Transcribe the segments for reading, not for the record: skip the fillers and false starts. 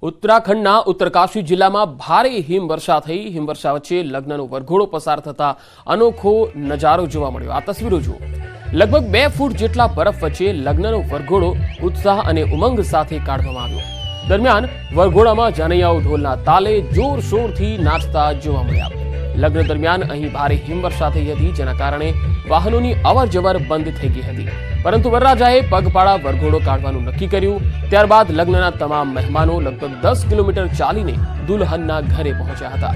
उत्तराखंडના उत्तरकाशी जिल्લામાં ભારે હિમવર્ષા થઈ। હિમવર્ષા વચ્ચે લગ્નનો વરઘોડો પસાર થતા અનોખો નજારો જોવા મળ્યો। આ તસવીરો જુઓ। લગભગ 2 ફૂટ જેટલા બરફ વચ્ચે લગ્નનો વરઘોડો ઉત્સાહ અને ઉમંગ સાથે કાઢવામાં આવ્યો। દરમિયાન વરઘોડામાં જાનૈયાઓ ઢોલના તાલે જોરશોરથી નાચતા જોવા મળ્યા। લગ્ન દરમિયાન અહીં ભારે હિમવર્ષા થઈ હતી, જેના કારણે વાહનોની અવરજવર બંધ થઈ ગઈ હતી। પરંતુ વરરાજાએ પગપાળા વરઘોડો કાઢવાનું નક્કી કર્યું। ત્યારબાદ લગ્નના તમામ મહેમાનો લગભગ 10 કિલોમીટર ચાલીને દુલ્હનના ઘરે પહોંચ્યા હતા।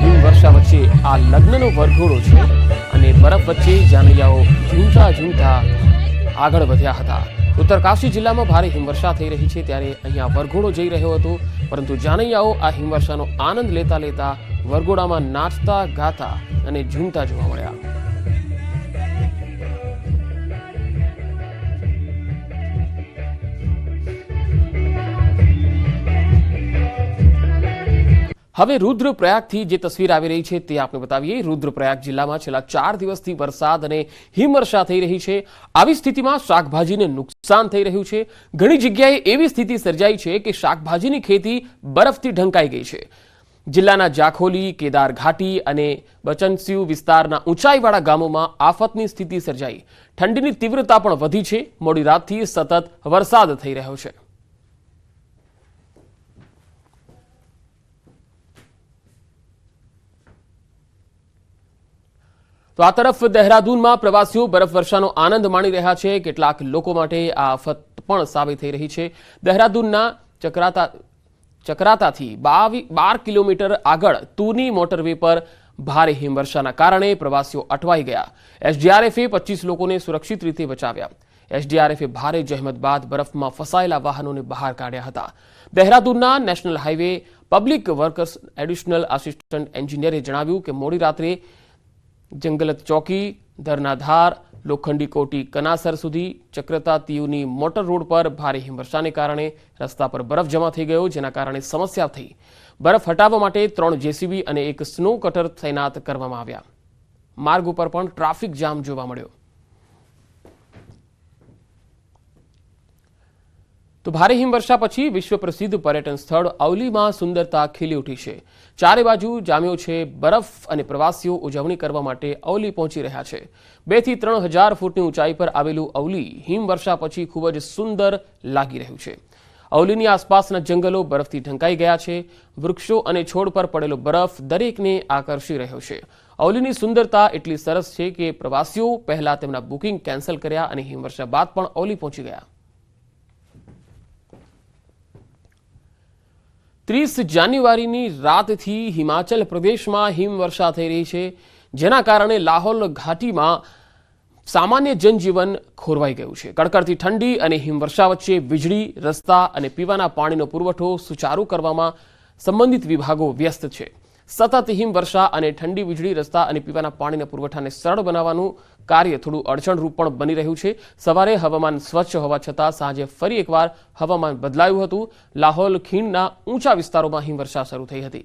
હિમવર્ષા વચ્ચે આ લગ્નનો વરઘોડો છે અને બરફ વચ્ચે જાનૈયાઓ ઝૂમતા ઝૂમતા આગળ વધ્યા હતા। उत्तरकाशी जिला में भारे हिमवर्षा थई रही है, त्यारे अहींया वरघोड़ो जई रह्यो हतो, परंतु जानैयाओ आ हिमवर्षानो आनंद लेता लेता वरघोड़ामां नाचता गाता अने झूमता जोवा मळ्या। હવે रुद्रप्रयागथी जे तस्वीर आवी रही है ते आपने बतावीए। रुद्रप्रयाग जिल्लामां छेल्ला 4 दिवसथी वरसाद अने हिमवर्षा थई रही है। आवी स्थितिमां शाकभाजीने नुकसान थई रह्युं छे। घणी जग्याए एवी स्थिति सर्जाई छे के शाकभाजीनी खेती बरफथी ढंकाई गई छे। जिल्लाना जाखोली, केदार घाटी अने बचनस्यू विस्ताરના ઊંચાઈવાળા ગામોમાં આફતની સ્થિતિ સર્જાઈ। ઠંડીની તીવ્રતા પણ વધી છે। મોડી રાતથી સતત વરસાદ થઈ રહ્યો છે। तो आ तरफ देहरादून में प्रवासीओ बरफवर्षानो आनंद माणी रह्या छे। केटलाक लोको माटे आ आफत पण साबित थई रही छे। देहरादूनना चक्राताथी 12 किलोमीटर आगळ तूनी मोटरवे पर भारे हिमवर्षाना कारणे प्रवासीओ अटवाई गया। एसडीआरएफे 25 लोकोने सुरक्षित रीते बचाव्या। एसडीआरएफे भारे जहमत बाद बरफमां फसायेला वाहनोने बहार काढ्या हता। देहरादूनना national highway public workers additional assistant एन्जिनियरे जणाव्युं के मोडी रात्रे जंगलत चौकी, धरनाधार, लोखंडी कोटी कनासर सुधी चक्रता तीयुनी मोटर रोड पर भारे हिमवर्षाने कारणे रस्ता पर बरफ जमा थई गयो, जेना कारणे समस्या थई। बरफ हटाववा माटे 3 जेसीबी अने 1 स्नो कटर तैनात करवामां આવ્યા। मार्ग पर पण ट्राफिक जाम जोवा मळ्यो। तो भारे हिमवर्षा पछी विश्व प्रसिद्ध पर्यटन स्थल अवलीमां सुंदरता खीली उठी छे। चारे बाजू जाम्यो छे बरफ अने प्रवासीओ उजवणी करवा माटे अवली पहोंची रह्या छे। 2 થી 3000 फूटनी ऊंचाई पर आवेलुं अवली हिमवर्षा पछी खूब ज सुंदर लागी रह्युं छे। अवलीनी आसपासना जंगलो बरफथी ढंकाई गया छे। वृक्षो अने छोड़ पर पड़ेलो बरफ दरेकने आकर्षी रह्यो छे। अवलीनी सुंदरता एटली सरस छे के प्रवासीओ पहेला तेमना बुकिंग केन्सल कर्या अने हिमवर्षा बाद पण अवली पहोंची गया। 30 जान्युआरीनी रातथी हिमाचल प्रदेशमां हिमवर्षा थई रही छे, जेना कारणे लाहोल घाटीमां सामान्य जनजीवन खोरवाई गयुं छे। कड़कड़ती ठंडी अने हिमवर्षा वच्चे वीजળી, रस्ता अने पीवाना पाणीनो पुरवठो सुचारू करवामां संबंधित विभागो व्यस्त छे। सतत हिमवर्षा अने ठंडी वीजળી, रस्ता अने पीवाना पाणीना पुरवठाने सरळ बनाववानुं कार्य थोडुं अड़चणरूप पण बनी रह्युं छे। सवारे हवामान स्वच्छ होवा छतां साँजे फरी एकवार हवामान बदलायुं हतुं। लाहोल खीणना ऊंचा विस्तारोमां हिमवर्षा शरू थई हती।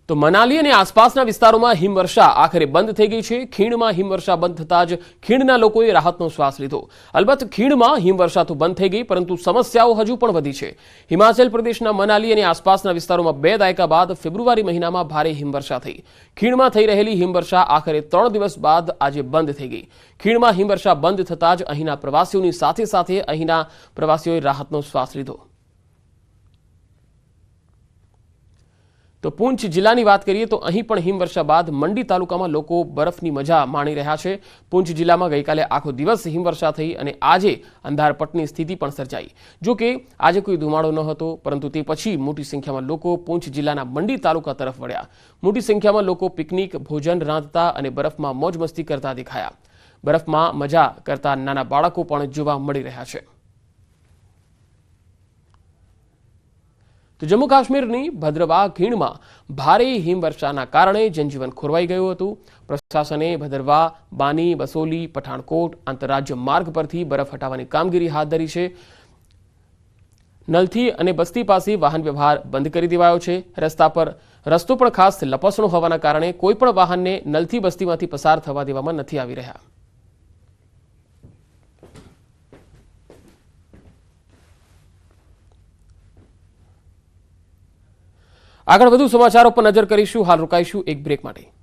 तो मनाली अने आसपासना विस्तारोमां हिमवर्षा आखरे बंद थई गई छे। खीणमां हिमवर्षा बंद थतां ज खीणना लोकोए राहतनो श्वास लीधो। अलबत्त खीणमां हिमवर्षा तो बंद थई गई, परंतु समस्याओ हजू पण वधी छे। हिमाचल प्रदेशना मनाली अने आसपासना विस्तारोमां 2 दायका बाद फेब्रुआरी महीनामां भारे हिमवर्षा थई। खीणमां थई रहेली हिमवर्षा आखरे 3 दिवस बाद आज बंद थई गई। खीणमां हिमवर्षा बंद थतां ज अहींना प्रवासीओनी साथे साथे अहींना प्रवासीओए राहतनो श्वास लीधो। तो पूंछ जिल्लानी वात करीए तो अहीं पण हिमवर्षा बाद मंडी तालुकामां लोको बरफनी मजा माणी रह्या छे। पूंछ जिल्लामां गईकाले आखो दिवस हिमवर्षा थई अने आजे अंधारपटनी स्थिति पण सर्जाई। जो के आजे कोई धुमाड़ो न हतो, परंतु ते पछी मोटी संख्यामां लोको पूंछ जिल्लाना मंडी तालुका तरफ वळ्या। मोटी संख्यामां लोको पिकनिक, भोजन रांधता अने बरफमां मोज मस्ती करता देखाया। बरफमां मजा करता नाना बाळको पण जोवा मळी रह्या छे। तो जम्मू काश्मीरनी भद्रवाह खीणमां भारे हिमवर्षाना कारणे जनजीवन खोरवाई गयुं हतुं। प्रशासने भद्रवाह, बानी, बसोली, पठाणकोट आंतरराज्य मार्ग परथी बरफ हटावવાની કામગીરી હાથ ધરી છે। નલથી અને બસ્તી પાસે વાહન વ્યવહાર બંધ કરી દેવાયો છે। રસ્તા પર રસ્તો પણ ખાસ લપસણો હોવાના કારણે કોઈ પણ વાહનને નલથી બસ્તીમાંથી પસાર થવા દેવામાં નથી આવી રહ્યા. આગળ વધુ સમાચારો પર નજર કરીશું. હાલ રોકાઈશું એક બ્રેક માટે.